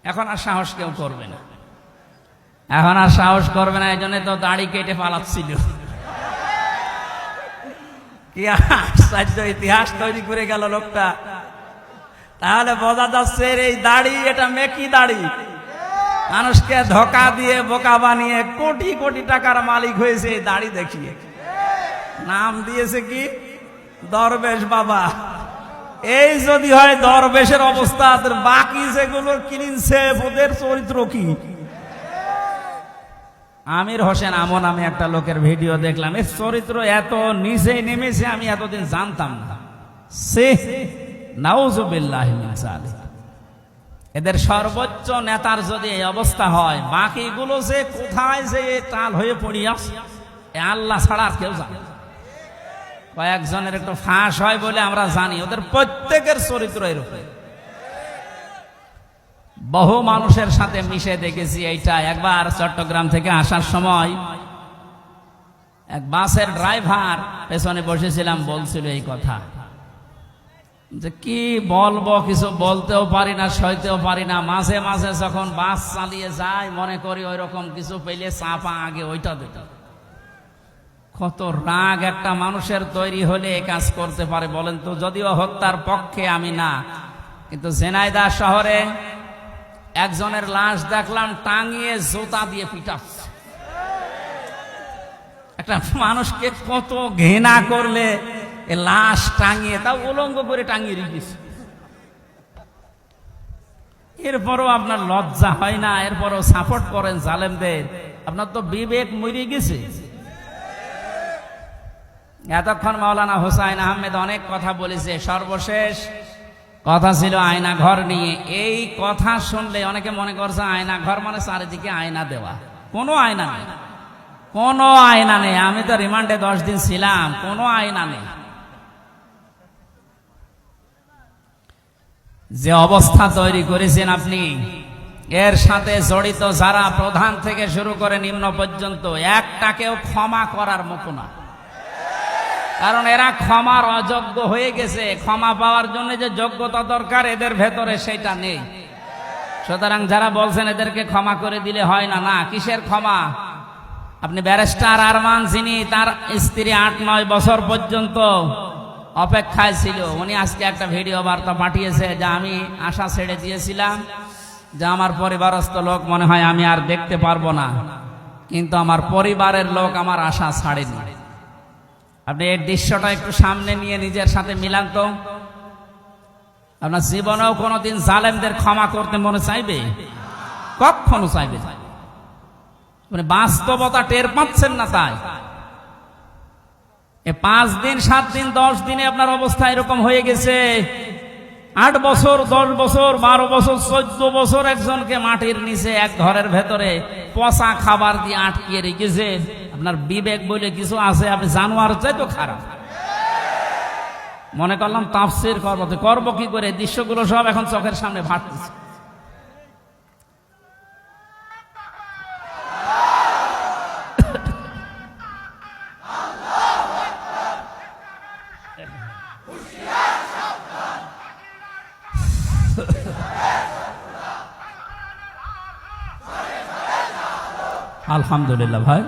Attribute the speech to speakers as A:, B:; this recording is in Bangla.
A: এখন আর সাহস কেউ করবে না, এখন আর সাহস করবে না। এই জন্য তো দাড়ি কেটে পালাচ্ছিল। কি আশ্চর্য ইতিহাস তৈরি করে গেল লোকটা। তাহলে বোঝা যাচ্ছে এই দাড়ি এটা মেকি দাড়ি, মানুষকে ধোকা দিয়ে বোকা বানিয়ে কোটি কোটি টাকার মালিক হয়েছে এই দাড়ি দেখিয়ে। নাম দিয়েছে কি? দরবেশ বাবা। এই যদি হয় দরবেশের অবস্থা, বাকি যেগুলো কিনছে ওদের চরিত্র কি? আমির হোসেন আমন আমি একটা লোকের ভিডিও দেখলাম, এর চরিত্র এত নিচে নেমেছে আমি এতদিন জানতাম না। সে নাউজুবিল্লাহি মিন যালিক। এদের সর্বোচ্চ নেতার যদি এই অবস্থা হয়, বাকিগুলো যে কোথায় যে টাল হয়ে পড়ি আছে আল্লাহ ছাড়া আর কেউ জানে। কয়েকজনের একটু ফাঁস হয় বলে আমরা জানি, ওদের প্রত্যেকের চরিত্র এরকম। বহু মানুষের সাথে মিশে দেখেছি এইটা। একবার চট্টগ্রাম থেকে আসার সময় এক বাসের ড্রাইভার, পেছনে বসেছিলাম, বলছিল এই কথা যে কি বলবো, কিছু বলতেও পারি না, সইতেও পারি না। মাঝে মাঝে যখন বাস চালিয়ে যায় মনে করি ওই রকম কিছু পেলে চাপা আগে ওইটা দিত। কত রাগ একটা মানুষের তৈরি হলে এ কাজ করতে পারে বলেন তো? যদিও হত্যার পক্ষে আমি না, কিন্তু ঝিনাইদহ শহরে একজনের লাশ দেখলাম টাঙিয়ে জুতা দিয়ে পিটাচ্ছে। একটা মানুষকে কত ঘৃণা করলে লাশ টাঙিয়ে, তাও উলঙ্গ করে টাঙিয়ে রেখেছে। এরপরও আপনার লজ্জা হয় না? এরপরও সাপোর্ট করেন জালেমদের। আপনার তো বিবেক মরে গেছে। এতক্ষণ মাওলানা হোসাইন আহমেদ অনেক কথা বলেছে, সর্বশেষ কথা ছিল আয়না ঘর নিয়ে। এই কথা শুনলে অনেকে মনে করছে আয়না ঘর মানে চারিদিকে আয়না দেওয়া। কোনো আয়না নেই, কোনো আয়না নেই। আমি তো রিমান্ডে 10 দিন ছিলাম, কোনো আয়না নেই। যে অবস্থা তৈরি করেছেন আপনি, এর সাথে জড়িত যারা প্রধান থেকে শুরু করে নিম্ন পর্যন্ত, একটাকেও ক্ষমা করার মতো না। কারণ এরা ক্ষমার অযোগ্য হয়ে গেছে। ক্ষমা পাওয়ার জন্য যে যোগ্যতা দরকার এদের ভেতরে সেটা নেই। সুতরাং যারা বলছেন এদেরকে ক্ষমা করে দিলে হয় না, না, কিসের ক্ষমা? আপনি ব্যারিস্টার আরমান, যিনি তার স্ত্রী 8-9 বছর পর্যন্ত অপেক্ষায় ছিল, উনি আজকে একটা ভিডিও বার্তা পাঠিয়েছে যে আমি আশা ছেড়ে দিয়েছিলাম যে আমার পরিবারস্থ লোক মনে হয় আমি আর দেখতে পারবো না, কিন্তু আমার পরিবারের লোক আমার আশা ছাড়েনি। আপনি এই দৃশ্যটা একটু সামনে নিয়ে নিজের সাথে মিলান তো। আপনার জীবনেও কোনোদিন জালেমদের ক্ষমা করতে মনে চাইবে? কখনো চাইবে না। মানে বাস্তবতা টের পাচ্ছেন না। তাই 5 দিন 7 দিন 10 দিনে আপনার অবস্থা এরকম হয়ে গেছে। 8 বছর 10 বছর 12 বছর 14 বছর একজনকে মাটির নিচে এক ঘরের ভেতরে পচা খাবার দিয়ে আটকিয়ে রেখেছে। আপনার বিবেক বলে কিছু আছে? আপনি জানোয়ার চাই তো খারাপ। মনে করলাম তাফসীর করবো কি করে? দৃশ্যগুলো সব এখন চোখের সামনে ভাসতেছে। আলহামদুলিল্লাহ ভাই।